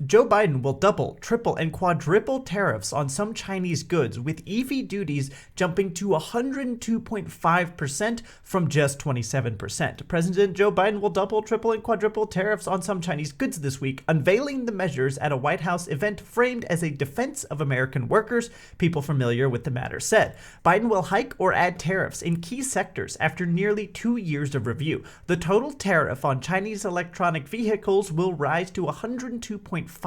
Joe Biden will double, triple, and quadruple tariffs on some Chinese goods, with EV duties jumping to 102.5% from just 27%. President Joe Biden will double, triple, and quadruple tariffs on some Chinese goods this week, unveiling the measures at a White House event framed as a defense of American workers, people familiar with the matter said. Biden will hike or add tariffs in key sectors after nearly 2 years of review. The total tariff on Chinese electronic vehicles will rise to 102.5%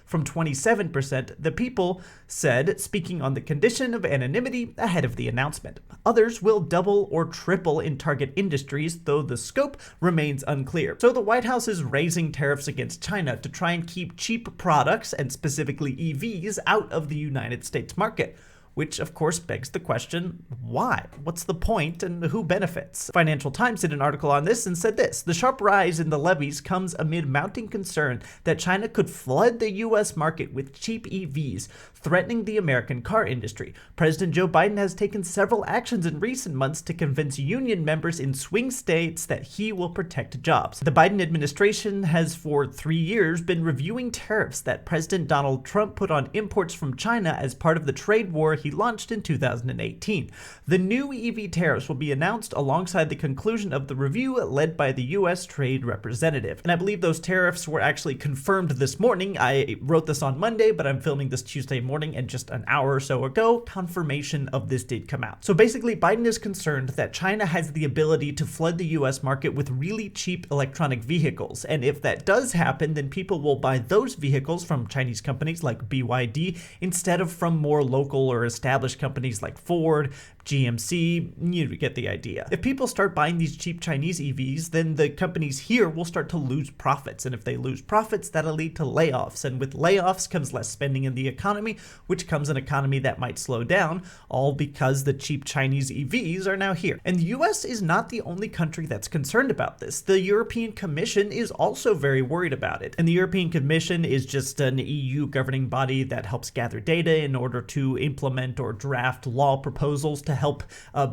from 27%, the People said, speaking on the condition of anonymity ahead of the announcement. Others will double or triple in target industries, though the scope remains unclear. So the White House is raising tariffs against China to try and keep cheap products, and specifically EVs, out of the United States market. Which of course begs the question, why? What's the point and who benefits? Financial Times did an article on this and said this: the sharp rise in the levies comes amid mounting concern that China could flood the U.S. market with cheap EVs, threatening the American car industry. President Joe Biden has taken several actions in recent months to convince union members in swing states that he will protect jobs. The Biden administration has for 3 years been reviewing tariffs that President Donald Trump put on imports from China as part of the trade war he launched in 2018. The new EV tariffs will be announced alongside the conclusion of the review led by the U.S. Trade Representative. And I believe those tariffs were actually confirmed this morning. I wrote this on Monday, but I'm filming this Tuesday morning, and just an hour or so ago, confirmation of this did come out. So basically, Biden is concerned that China has the ability to flood the U.S. market with really cheap electronic vehicles. And if that does happen, then people will buy those vehicles from Chinese companies like BYD instead of from more local or established companies like Ford, GMC, you get the idea. If people start buying these cheap Chinese EVs, then the companies here will start to lose profits. And if they lose profits, that'll lead to layoffs. And with layoffs comes less spending in the economy, which comes an economy that might slow down, all because the cheap Chinese EVs are now here. And the US is not the only country that's concerned about this. The European Commission is also very worried about it. And the European Commission is just an EU governing body that helps gather data in order to implement or draft law proposals to help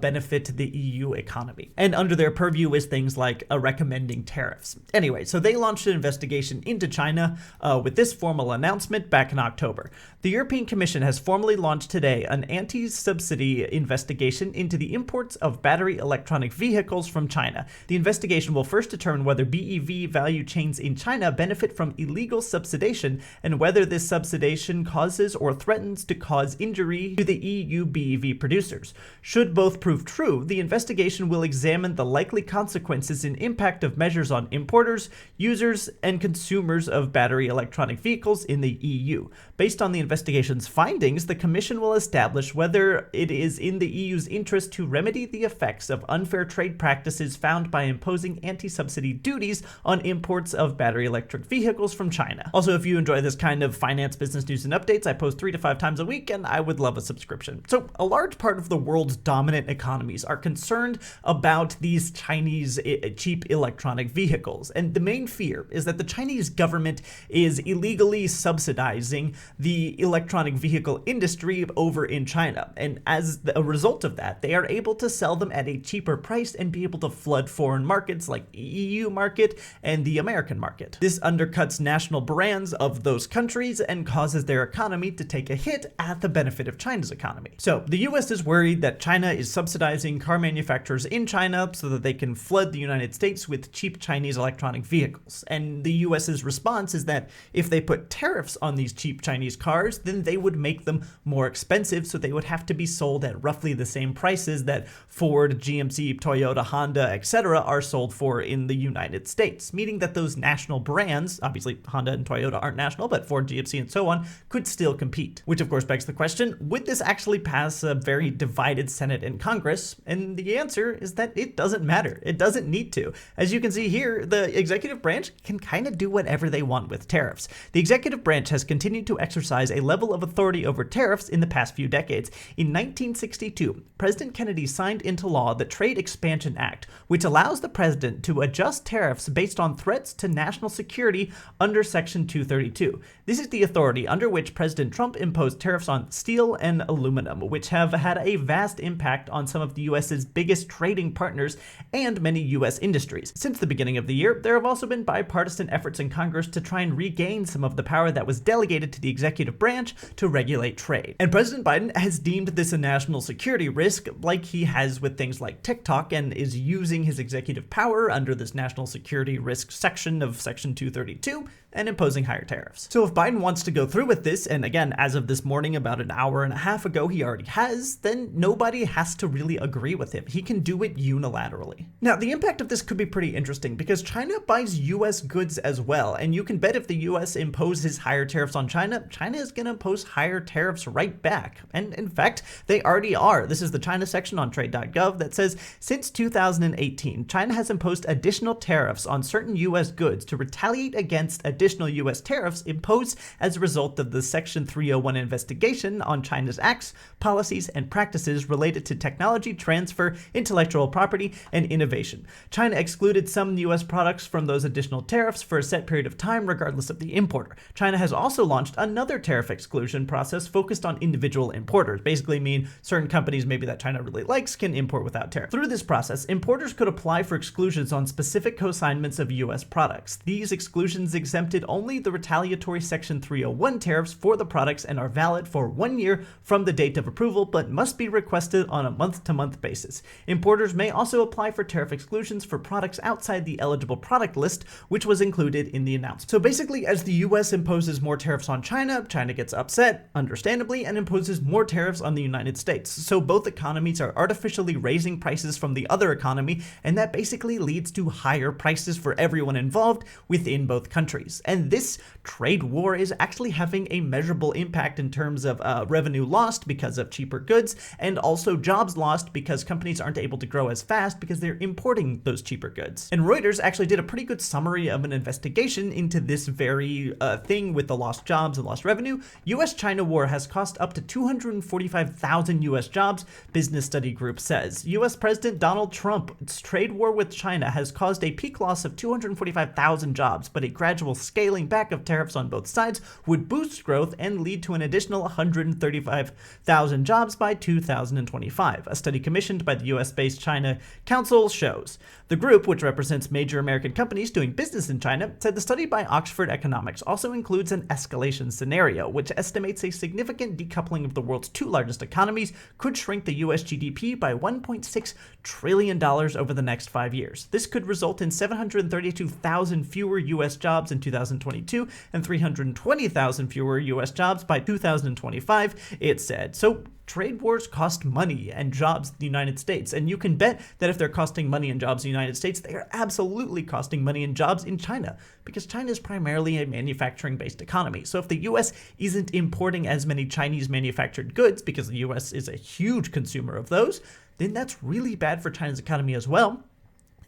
benefit the EU economy. And under their purview is things like recommending tariffs. Anyway, so they launched an investigation into China with this formal announcement back in October. The European Commission has formally launched today an anti-subsidy investigation into the imports of battery electronic vehicles from China. The investigation will first determine whether BEV value chains in China benefit from illegal subsidization and whether this subsidization causes or threatens to cause injury to the EU BEV producers. Should both prove true, the investigation will examine the likely consequences and impact of measures on importers, users, and consumers of battery electronic vehicles in the EU. Based on the investigation's findings, the Commission will establish whether it is in the EU's interest to remedy the effects of unfair trade practices found by imposing anti-subsidy duties on imports of battery electric vehicles from China. Also, if you enjoy this kind of finance, business news, and updates, I post 3 to 5 times a week, and I would love a subscription. So, a large part of the world's dominant economies are concerned about these Chinese cheap electronic vehicles. And the main fear is that the Chinese government is illegally subsidizing the electronic vehicle industry over in China. And as a result of that, they are able to sell them at a cheaper price and be able to flood foreign markets like the EU market and the American market. This undercuts national brands of those countries and causes their economy to take a hit at the benefit of China's economy. So the US is worried that China is subsidizing car manufacturers in China so that they can flood the United States with cheap Chinese electronic vehicles. And the US's response is that if they put tariffs on these cheap Chinese cars, then they would make them more expensive, so they would have to be sold at roughly the same prices that Ford, GMC, Toyota, Honda, etc. are sold for in the United States, meaning that those national brands, obviously Honda and Toyota aren't national, but Ford, GMC, and so on, could still compete. Which of course begs the question, would this actually pass a very divided Senate and Congress? And the answer is that it doesn't matter. It doesn't need to. As you can see here, the executive branch can kind of do whatever they want with tariffs. The executive branch has continued to exercise a level of authority over tariffs in the past few decades. In 1962, President Kennedy signed into law the Trade Expansion Act, which allows the president to adjust tariffs based on threats to national security under Section 232. This is the authority under which President Trump imposed tariffs on steel and aluminum, which have had a vast vast impact on some of the US's biggest trading partners and many US industries. Since the beginning of the year, there have also been bipartisan efforts in Congress to try and regain some of the power that was delegated to the executive branch to regulate trade. And President Biden has deemed this a national security risk, like he has with things like TikTok, and is using his executive power under this national security risk section of Section 232 and imposing higher tariffs. So if Biden wants to go through with this, and again, as of this morning, about an hour and a half ago, he already has, then nobody has to really agree with him. He can do it unilaterally. Now, the impact of this could be pretty interesting because China buys US goods as well, and you can bet if the US imposes higher tariffs on China, China is going to impose higher tariffs right back. And in fact, they already are. This is the China section on trade.gov that says, since 2018, China has imposed additional tariffs on certain US goods to retaliate against additional US tariffs imposed as a result of the Section 301 investigation on China's acts, policies, and practices related to technology transfer, intellectual property, and innovation. China excluded some US products from those additional tariffs for a set period of time, regardless of the importer. China has also launched another tariff exclusion process focused on individual importers, basically mean certain companies maybe that China really likes can import without tariff. Through this process, importers could apply for exclusions on specific consignments of US products. These exclusions exempted only the retaliatory Section 301 tariffs for the products and are valid for 1 year from the date of approval, but must be requested on a month-to-month basis. Importers may also apply for tariff exclusions for products outside the eligible product list, which was included in the announcement. So basically, as the US imposes more tariffs on China, China gets upset, understandably, and imposes more tariffs on the United States. So both economies are artificially raising prices from the other economy, and that basically leads to higher prices for everyone involved within both countries. And this trade war is actually having a measurable impact in terms of revenue lost because of cheaper goods, and also jobs lost because companies aren't able to grow as fast because they're importing those cheaper goods. And Reuters actually did a pretty good summary of an investigation into this very thing with the lost jobs and lost revenue. U.S. China war has cost up to 245,000 U.S. jobs, Business Study Group says. U.S. President Donald Trump's trade war with China has caused a peak loss of 245,000 jobs, but a gradual scaling back of tariffs on both sides would boost growth and lead to an additional 135,000 jobs by 2025. A study commissioned by the US-based China Council shows. The group, which represents major American companies doing business in China, said the study by Oxford Economics also includes an escalation scenario, which estimates a significant decoupling of the world's two largest economies could shrink the US GDP by $1.6 trillion over the next 5 years. This could result in 732,000 fewer US jobs in 2022 and 320,000 fewer US jobs by 2025, it said. So trade wars cost money and jobs in the United States, and you can bet that if they're costing money and jobs in the United States, they are absolutely costing money and jobs in China, because China is primarily a manufacturing-based economy. So if the US isn't importing as many Chinese manufactured goods, because the US is a huge consumer of those, then that's really bad for China's economy as well,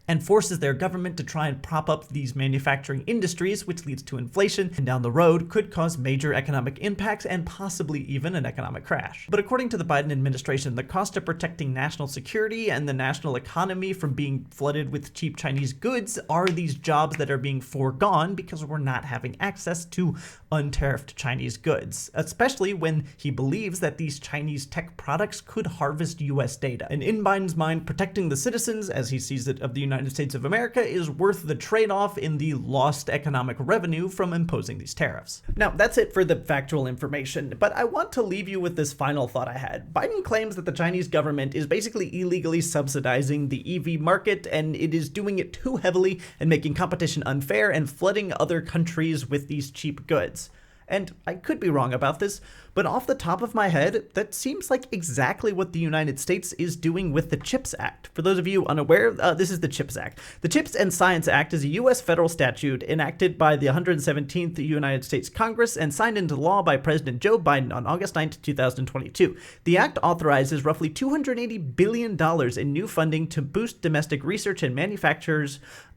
and forces their government to try and prop up these manufacturing industries, which leads to inflation, and down the road could cause major economic impacts and possibly even an economic crash. But according to the Biden administration, the cost of protecting national security and the national economy from being flooded with cheap Chinese goods are these jobs that are being foregone because we're not having access to untariffed Chinese goods, especially when he believes that these Chinese tech products could harvest US data. And in Biden's mind, protecting the citizens, as he sees it, of the United States of America is worth the trade-off in the lost economic revenue from imposing these tariffs. Now, that's it for the factual information, but I want to leave you with this final thought I had. Biden claims that the Chinese government is basically illegally subsidizing the EV market, and it is doing it too heavily and making competition unfair and flooding other countries with these cheap goods. And I could be wrong about this, but off the top of my head, that seems like exactly what the United States is doing with the CHIPS Act. For those of you unaware, this is the CHIPS Act. The CHIPS and Science Act is a U.S. federal statute enacted by the 117th United States Congress and signed into law by President Joe Biden on August 9, 2022. The act authorizes roughly $280 billion in new funding to boost domestic research and manufacturing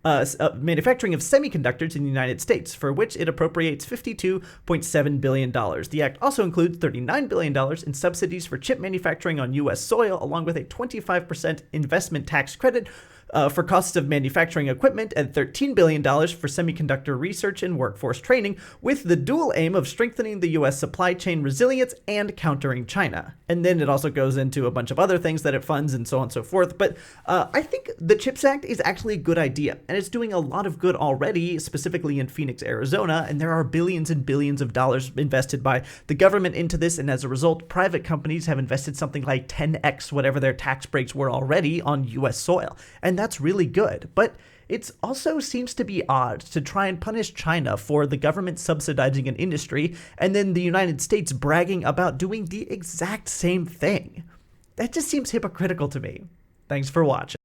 of semiconductors in the United States, for which it appropriates $52.7 billion. The act also includes $39 billion in subsidies for chip manufacturing on U.S. soil, along with a 25% investment tax credit for costs of manufacturing equipment and $13 billion for semiconductor research and workforce training, with the dual aim of strengthening the U.S. supply chain resilience and countering China. And then it also goes into a bunch of other things that it funds and so on and so forth. But I think the CHIPS Act is actually a good idea, and it's doing a lot of good already, specifically in Phoenix, Arizona, and there are billions and billions of dollars invested by the government into this, and as a result, private companies have invested something like 10x whatever their tax breaks were already on U.S. soil, and that's really good. But it also seems to be odd to try and punish China for the government subsidizing an industry, and then the United States bragging about doing the exact same thing. That just seems hypocritical to me. Thanks for watching.